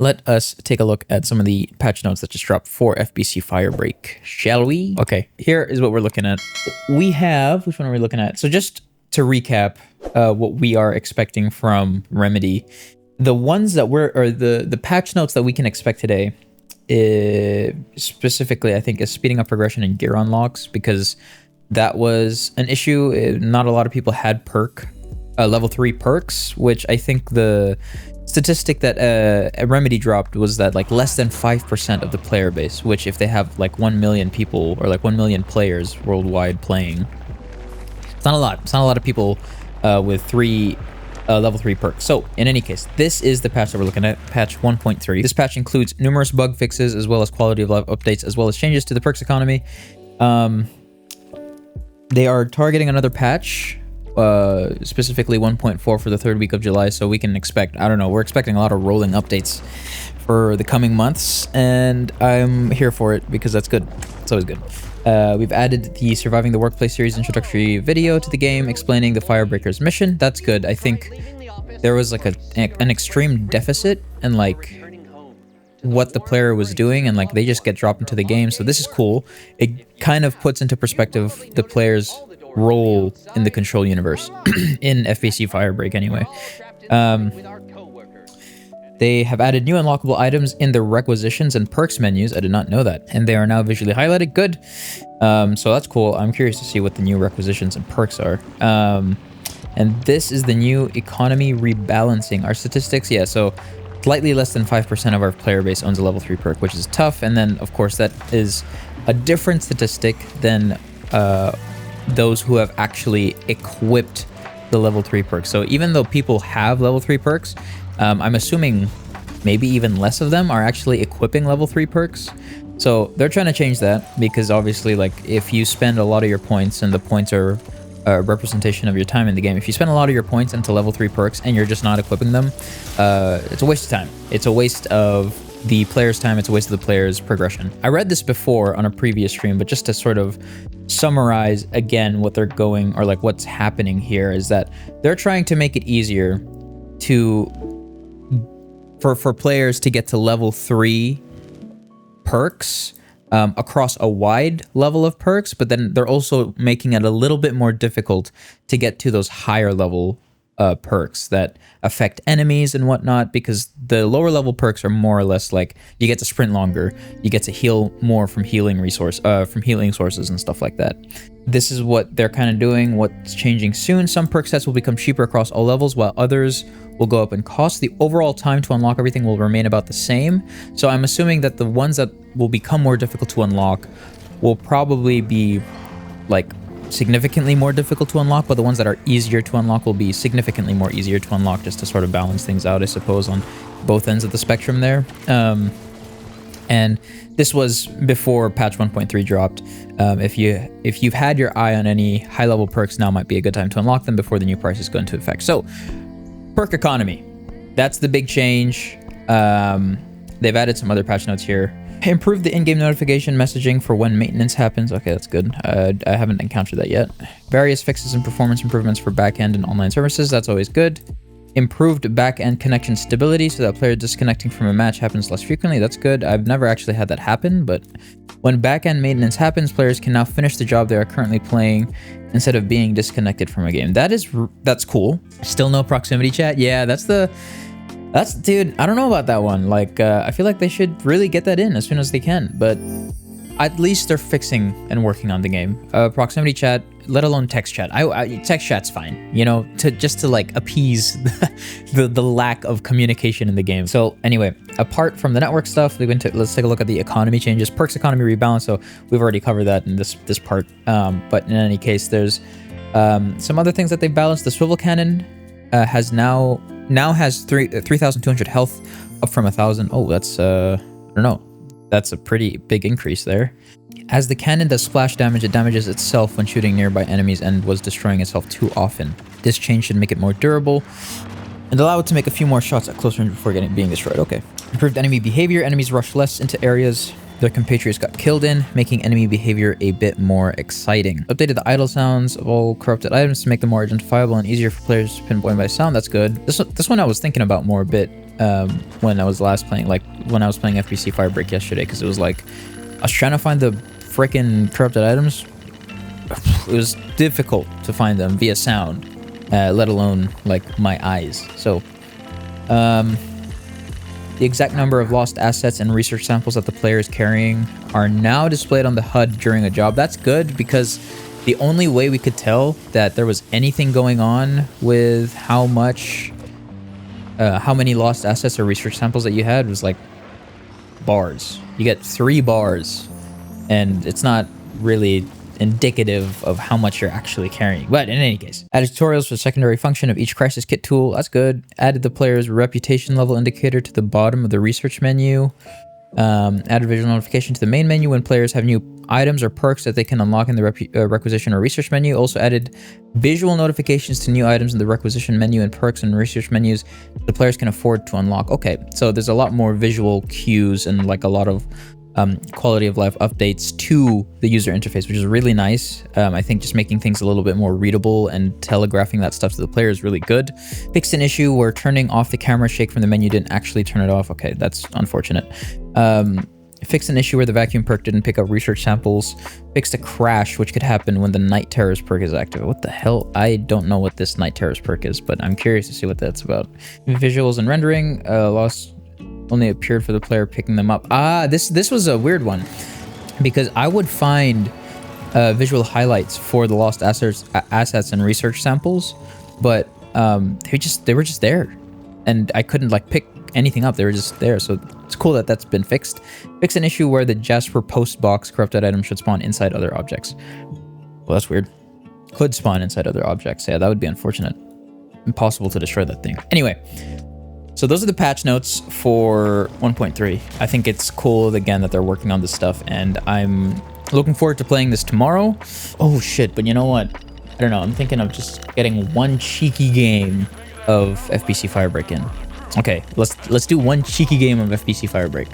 Let us take a look at some of the patch notes that just dropped for FBC Firebreak, shall we? Okay, here is what we're looking at. We have, which one are we looking at? So just to recap what we are expecting from Remedy, the ones that the patch notes that we can expect today, specifically, I think, is speeding up progression and gear unlocks, because that was an issue. Not a lot of people had level 3 perks, which I think the statistic that Remedy dropped was that like less than 5% of the player base, which if they have like 1 million people or like 1 million players worldwide playing, it's not a lot. It's not a lot of people with level 3 perks. So in any case, this is the patch that we're looking at, patch 1.3. This patch includes numerous bug fixes as well as quality of life updates, as well as changes to the perks economy. They are targeting another patch, specifically 1.4 for the 3rd week of July, so we can expect, I don't know, we're expecting a lot of rolling updates for the coming months, and I'm here for it because that's good. It's always good. We've added the Surviving the Workplace series introductory video to the game explaining the Firebreaker's mission. That's good. I think there was like an extreme deficit in like what the player was doing, and like they just get dropped into the game, so this is cool. It kind of puts into perspective the player's role in the Control universe in FBC Firebreak anyway. They have added new unlockable items in the requisitions and perks menus. I did not know that, and they are now visually highlighted. Good. So that's cool. I'm curious to see what the new requisitions and perks are. And this is the new economy rebalancing. Our statistics, yeah, so slightly less than 5% of our player base owns a level 3 perk, which is tough. And then of course that is a different statistic than those who have actually equipped the level 3 perks. So even though people have level 3 perks, I'm assuming maybe even less of them are actually equipping level 3 perks. So they're trying to change that, because obviously, like, if you spend a lot of your points, and the points are a representation of your time in the game, if you spend a lot of your points into level 3 perks and you're just not equipping them, it's a waste of time. It's a waste of the player's time. It's a waste of the player's progression. I read this before on a previous stream, but just to sort of summarize again what they're going, or like what's happening here, is that they're trying to make it easier for players to get to level 3 perks across a wide level of perks, but then they're also making it a little bit more difficult to get to those higher level perks that affect enemies and whatnot, because the lower level perks are more or less like you get to sprint longer, you get to heal more from healing sources and stuff like that. This is what they're kind of doing. What's changing soon: some perk sets will become cheaper across all levels, while others will go up in cost. The overall time to unlock everything will remain about the same. So I'm assuming that the ones that will become more difficult to unlock will probably be like significantly more difficult to unlock, but the ones that are easier to unlock will be significantly more easier to unlock, just to sort of balance things out, I suppose, on both ends of the spectrum there. And this was before patch 1.3 dropped. If you've had your eye on any high level perks, now might be a good time to unlock them before the new prices go into effect. So perk economy, that's the big change. They've added some other patch notes here. Improved the in-game notification messaging for when maintenance happens. Okay, that's good. I haven't encountered that yet. Various fixes and performance improvements for backend and online services. That's always good. Improved backend connection stability so that player disconnecting from a match happens less frequently. That's good. I've never actually had that happen, but when backend maintenance happens, players can now finish the job they are currently playing instead of being disconnected from a game. That's cool. Still no proximity chat. Yeah, dude, I don't know about that one. Like, I feel like they should really get that in as soon as they can, but at least they're fixing and working on the game. Proximity chat, let alone text chat. Text chat's fine, you know, just to like appease the lack of communication in the game. So anyway, apart from the network stuff, let's take a look at the economy changes. Perks economy rebalance. So we've already covered that in this part. But in any case, there's some other things that they've balanced. The swivel cannon has now has 3,200 health, up from 1,000. Oh, that's I don't know. That's a pretty big increase there. As the cannon does splash damage, it damages itself when shooting nearby enemies and was destroying itself too often. This change should make it more durable and allow it to make a few more shots at close range before being destroyed. Okay. Improved enemy behavior. Enemies rush less into areas their compatriots got killed in, making enemy behavior a bit more exciting. Updated the idle sounds of all corrupted items to make them more identifiable and easier for players to pinpoint by sound. That's good. This one I was thinking about more a bit when I was last playing, like when I was playing FBC Firebreak yesterday, because it was like I was trying to find the freaking corrupted items. It was difficult to find them via sound, let alone like my eyes. So the exact number of lost assets and research samples that the player is carrying are now displayed on the HUD during a job. That's good, because the only way we could tell that there was anything going on with how many lost assets or research samples that you had was like bars. You get 3 bars, and it's not really indicative of how much you're actually carrying. But in any case, added tutorials for the secondary function of each crisis kit tool. That's good. Added the player's reputation level indicator to the bottom of the research menu. Added visual notification to the main menu when players have new items or perks that they can unlock in the requisition or research menu. Also added visual notifications to new items in the requisition menu and perks and research menus the players can afford to unlock. Okay, so there's a lot more visual cues and like a lot of quality of life updates to the user interface, which is really nice. I think just making things a little bit more readable and telegraphing that stuff to the player is really good. Fixed an issue where turning off the camera shake from the menu didn't actually turn it off. Okay, that's unfortunate. Fixed an issue where the vacuum perk didn't pick up research samples. Fixed a crash which could happen when the night terrorist perk is active. What the hell? I don't know what this night terrorist perk is, but I'm curious to see what that's about. Visuals and rendering, lost only appeared for the player picking them up. This was a weird one, because I would find visual highlights for the lost assets and research samples, but they were just there, and I couldn't like pick anything up. They were just there. So it's cool that that's been fixed. Fix an issue where the Jasper post box corrupted item should spawn inside other objects. Well, that's weird. Could spawn inside other objects. Yeah, that would be unfortunate. Impossible to destroy that thing. Anyway. So those are the patch notes for 1.3. I think it's cool, again, that they're working on this stuff, and I'm looking forward to playing this tomorrow. Oh shit, but you know what? I don't know, I'm thinking of just getting one cheeky game of FBC Firebreak in. Okay, let's do one cheeky game of FBC Firebreak.